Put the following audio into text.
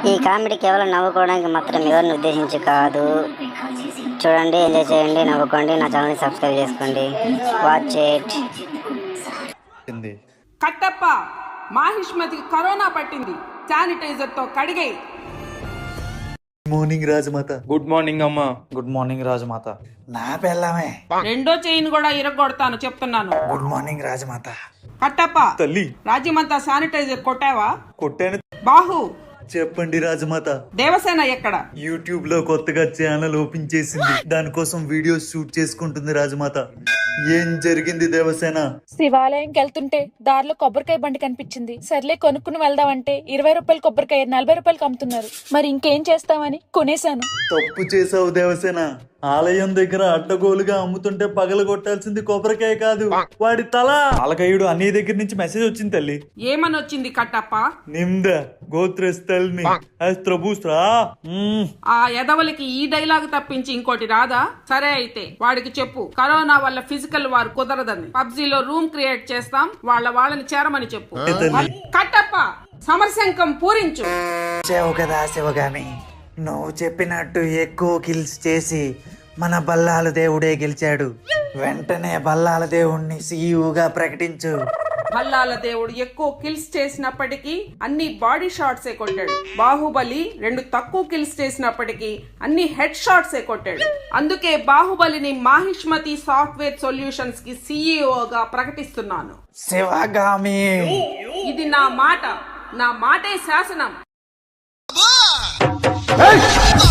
ఈ కామెడీ కేవలం నవ్వుకోవడానికి మాత్రం ఎవరిని ఉద్దేశించి కాదు. చూడండి, ఎంజాయ్ చేయండి, నవ్వుకోండి. నా ఛానల్ని సబ్స్క్రైబ్ చేసుకోండి. Watch it. కట్టప్ప, మాహిష్మతికి కరోనా పట్టింది, శానిటైజర్ తో కడిగే. మార్నింగ్ రాజమాత. గుడ్ మార్నింగ్ అమ్మా. Good morning Rajamata. నా పెళ్ళమే. రెండో చైన్ కూడా ఇరగొడతాను చెప్తున్నాను. గుడ్ మార్నింగ్ రాజమాత. కట్టప్ప, తల్లి రాజ్యమంతా శానిటైజర్ కొట్టావా? కొట్టాను. బాహు, చెప్పండి రాజమాత. దేవసేన ఎక్కడ? యూట్యూబ్ లో కొత్తగా ఛానల్ ఓపెన్ చేసింది, దానికోసం వీడియోస్ షూట్ చేసుకుంటుంది రాజమాత. ఏం జరిగింది దేవసేన? శివాలయంకి వెళ్తుంటే దారిలో కొబ్బరికాయ బండి కనిపించింది. సర్లే కొనుక్కుని వెళ్దామంటే 20 రూపాయలు కొబ్బరికాయ 40 రూపాయలకి అమ్ముతున్నారు. మరి ఇంకేం చేస్తామని కొనేశాను. తప్పు చేసావు దేవసేన. ఆలయం దగ్గర అడ్డగోలుగా అమ్ముతుంటే పగల కొట్టాల్సింది కొబ్బరికాయ కాదు, వాడి తల. ఆలకాయుడు అన్ని దగ్గర నుంచి మెసేజ్ వచ్చింది తల్లి. ఏమని వచ్చింది కట్టప్ప? నిమ్ద గోత్రస్థల్ని అస్త్రభూస్త్రా. ఆ ఎదవలకి ఈ డైలాగ్ తప్పించి ఇంకోటి రాదా? సరే అయితే వాడికి చెప్పు, కరోనా వల్ల ఫిజికల్ వారు కుదరదని. పబ్జీలో రూమ్ క్రియేట్ చేస్తాం, వాళ్ళని చేరమని చెప్పు. కట్టప్ప, సమరశంఖం పూరించు. చేవు కదా శివగామి, నువ్వు చెప్పినట్టు ఎక్కువ కిల్స్ చేసి మన బల్లాల దేవుడే గెలిచాడు. వెంటనే బల్లాల దేవుణ్ణి సీఈఓగా ప్రకటించు. భల్లాల దేవుడు ఎక్కువ కిల్స్ చేసినప్పటికీ అన్ని బాడీ షాట్సే కొట్టాడు. బాహుబలి 2 తక్కువ కిల్స్ చేసినప్పటికీ అన్ని హెడ్ షాట్సే కొట్టాడు. అందుకే బాహుబలిని మాహిష్మతి సాఫ్ట్వేర్ సొల్యూషన్స్ కి సీఈఓగా ప్రకటిస్తున్నాను. శివగామి, ఇది నా మాట, నా మాటే శాసనం. Hey!